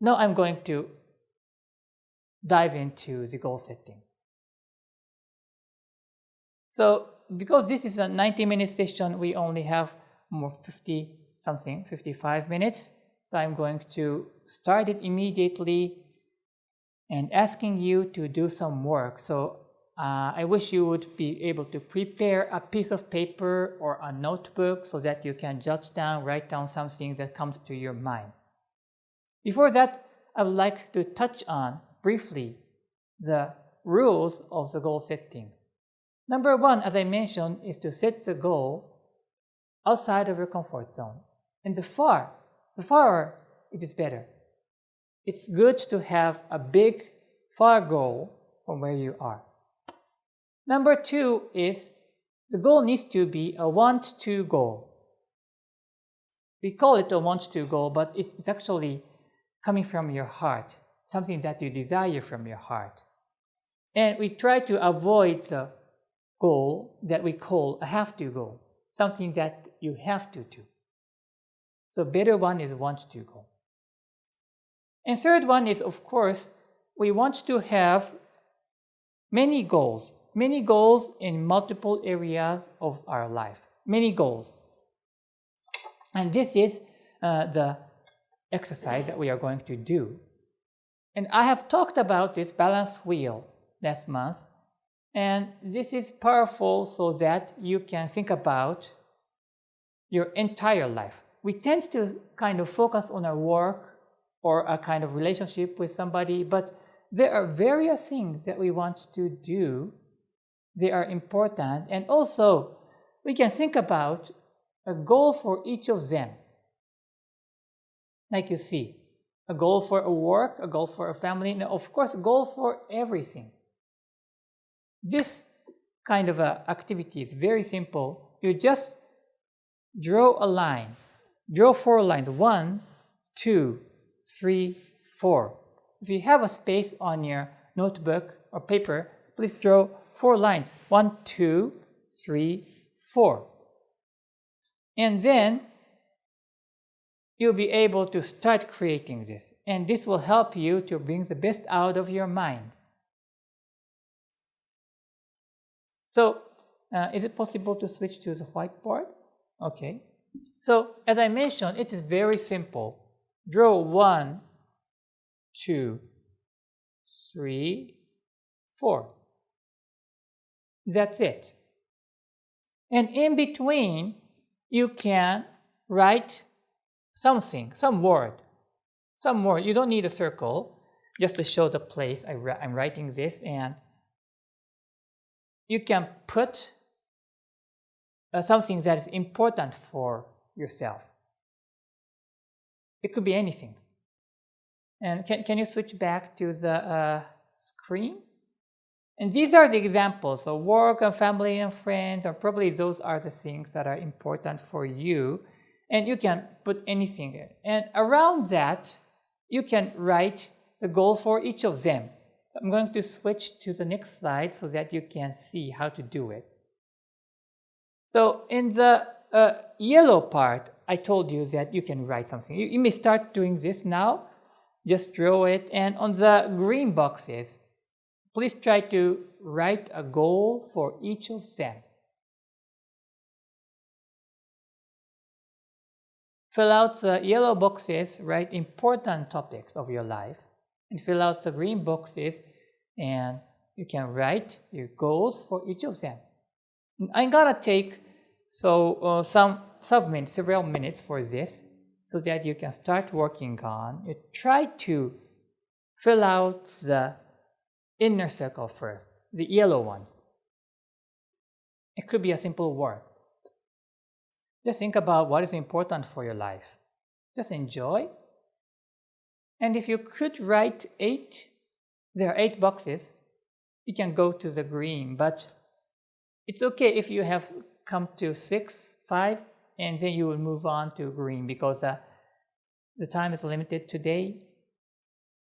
Now I'm going to dive into the goal setting. So because this is a 90-minute session, we only have more 55 minutes. So I'm going to start it immediately and asking you to do some work. So I wish you would be able to prepare a piece of paper or a notebook so that you can write down something that comes to your mind. Before that, I would like to touch on briefly the rules of the goal setting. Number one, as I mentioned, is to set the goal outside of your comfort zone. And the farther it is better. It's good to have a big, far goal from where you are. Number two is the goal needs to be a want-to goal. We call it a want-to goal, but it's actually coming from your heart, something that you desire from your heart. And we try to avoid the goal that we call a have-to goal, something that you have to do. So better one is want to goal. And third one is, of course, we want to have many goals in multiple areas of our life, many goals. And this is the exercise that we are going to do. And I have talked about this balance wheel last month, and this is powerful so that you can think about your entire life. We tend to kind of focus on our work or a kind of relationship with somebody, but there are various things that we want to do. They are important, and also we can think about a goal for each of them. Like you see, a goal for a work, a goal for a family, and of course, a goal for everything. This kind of activity is very simple. You just draw a line. Draw 4 lines. 1, 2, 3, 4. If you have a space on your notebook or paper, please draw 4 lines. 1, 2, 3, 4. And then you'll be able to start creating this. And this will help you to bring the best out of your mind. So, is it possible to switch to the whiteboard? Okay. So, as I mentioned, it is very simple. Draw 1, 2, 3, 4. That's it. And in between, you can write something, some word. You don't need a circle, just to show the place I'm writing this, and you can put something that is important for yourself. It could be anything. And can you switch back to the screen? And these are the examples. So work and family and friends, or probably those are the things that are important for you. And you can put anything in. And around that, you can write the goal for each of them. So I'm going to switch to the next slide so that you can see how to do it. So in the yellow part, I told you that you can write something. You may start doing this now. Just draw it. And on the green boxes, please try to write a goal for each of them. Fill out the yellow boxes, write important topics of your life, and fill out the green boxes, and you can write your goals for each of them. And I'm gonna take several minutes for this, so that you can start working on. You try to fill out the inner circle first, the yellow ones. It could be a simple word. Just think about what is important for your life. Just enjoy. And if you could write 8, there are 8 boxes, you can go to the green, but it's okay if you have come to 6, 5, and then you will move on to green, because the time is limited today.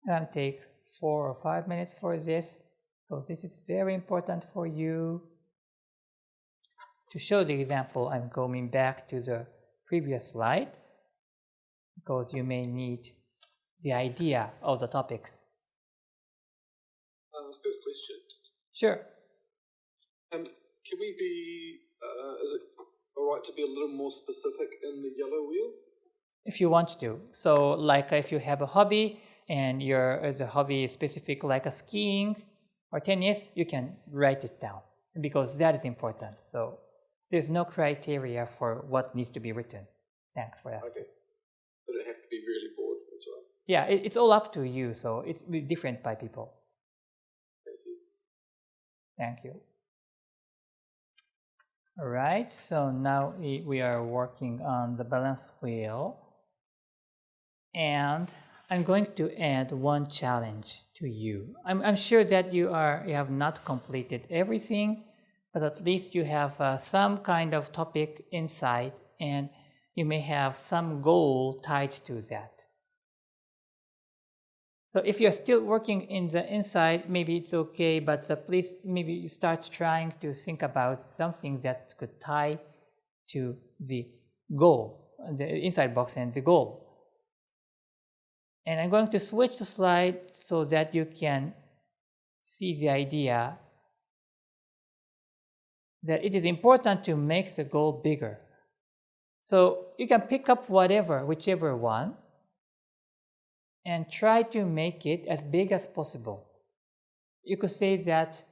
I'm going to take 4 or 5 minutes for this, because this is very important for you. To show the example, I'm going back to the previous slide, because you may need the idea of the topics. Good question. Sure. Can we be, is it all right to be a little more specific in the yellow wheel? If you want to. So like if you have a hobby and the hobby is specific like a skiing or tennis, you can write it down because that is important. So there's no criteria for what needs to be written. Thanks for asking. Okay. But it have to be really broad as well. Yeah, it's all up to you. So it's different by people. Thank you. Thank you. All right, so now we are working on the balance wheel. And I'm going to add one challenge to you. I'm sure that you have not completed everything, but at least you have some kind of topic inside, and you may have some goal tied to that. So if you're still working in the inside, maybe it's okay, but please maybe you start trying to think about something that could tie to the goal, the inside box and the goal. And I'm going to switch the slide so that you can see the idea that it is important to make the goal bigger. So you can pick up whichever one, and try to make it as big as possible. You could say that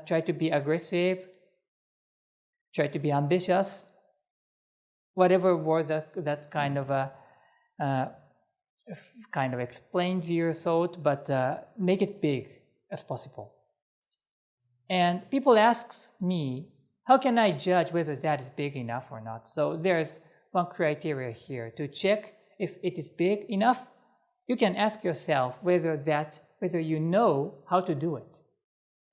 try to be aggressive, try to be ambitious, whatever word that kind of explains your thought, but make it big as possible. And people ask me, how can I judge whether that is big enough or not? So there's one criteria here to check if it is big enough. You can ask yourself whether you know how to do it.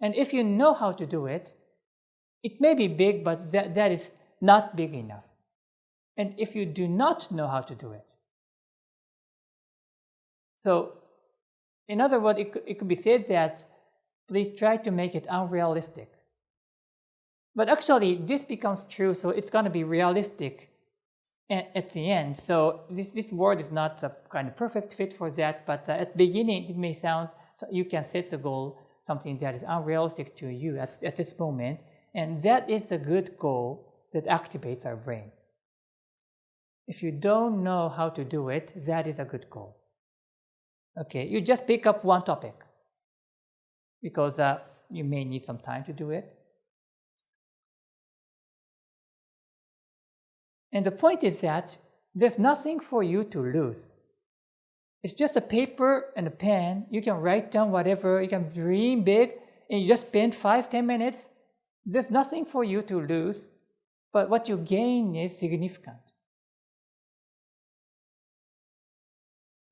And if you know how to do it, it may be big, but that is not big enough. And if you do not know how to do it, so in other words, it could be said that please try to make it unrealistic. But actually, this becomes true, so it's going to be realistic at the end. So this word is not a kind of perfect fit for that, but at the beginning it may sound, so you can set the goal, something that is unrealistic to you at this moment, and that is a good goal that activates our brain. If you don't know how to do it, that is a good goal. Okay, you just pick up one topic because you may need some time to do it. And the point is that there's nothing for you to lose. It's just a paper and a pen. You can write down whatever, you can dream big, and you just spend 5-10 minutes. There's nothing for you to lose, but what you gain is significant.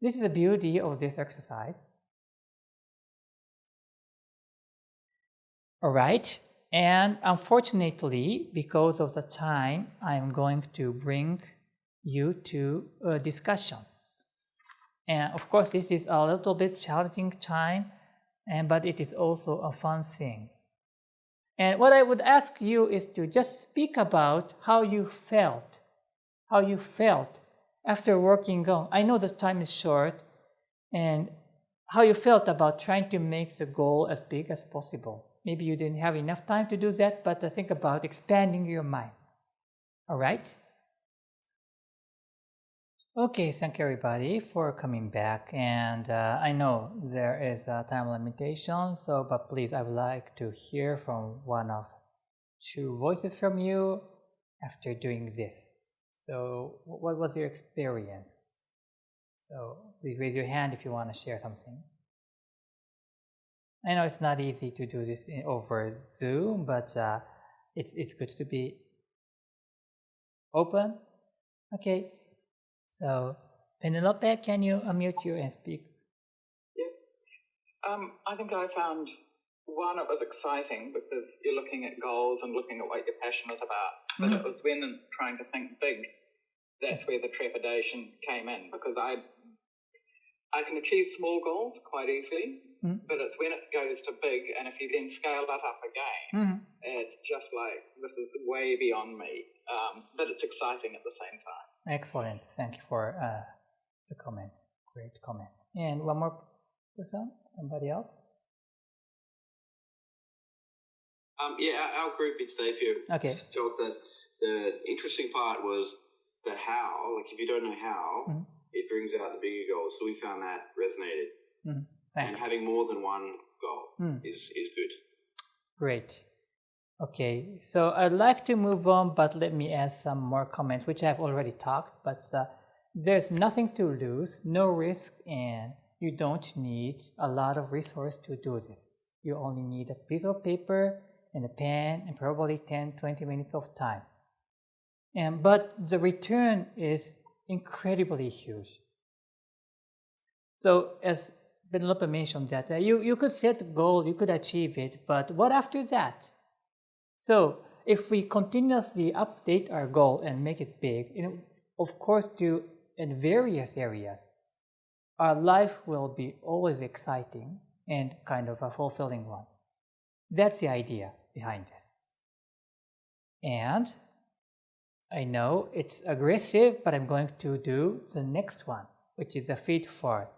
This is the beauty of this exercise. All right. And unfortunately, because of the time, I'm going to bring you to a discussion. And of course, this is a little bit challenging time, but it is also a fun thing. And what I would ask you is to just speak about how you felt after working on. I know the time is short, and how you felt about trying to make the goal as big as possible. Maybe you didn't have enough time to do that, but think about expanding your mind. All right? Okay, thank you everybody for coming back. And I know there is a time limitation, but please, I would like to hear from one of two voices from you after doing this. So what was your experience? So please raise your hand if you want to share something. I know it's not easy to do this over Zoom, but it's good to be open. Okay, so Penelope, can you unmute you and speak? Yeah. I think I found one, it was exciting because you're looking at goals and looking at what you're passionate about. But it was when trying to think big, that's where the trepidation came in, because I can achieve small goals quite easily, but it's when it goes to big, and if you then scale that up again, it's just like, this is way beyond me, but it's exciting at the same time. Excellent. Thank you for the comment. Great comment. And one more person, somebody else? Our group in Stayfield felt that the interesting part was the how. Like, if you don't know how, it brings out the bigger goals. So we found that resonated. Thanks. And having more than one goal is good. Great. Okay, so I'd like to move on, but let me add some more comments, which I've already talked, but there's nothing to lose, no risk, and you don't need a lot of resource to do this. You only need a piece of paper and a pen and probably 10-20 minutes of time. But the return is incredibly huge. So as Penelope mentioned that you could set a goal, you could achieve it, but what after that? So if we continuously update our goal and make it big, of course, do in various areas, our life will be always exciting and kind of a fulfilling one. That's the idea behind this. And I know it's aggressive, but I'm going to do the next one, which is a feed forward.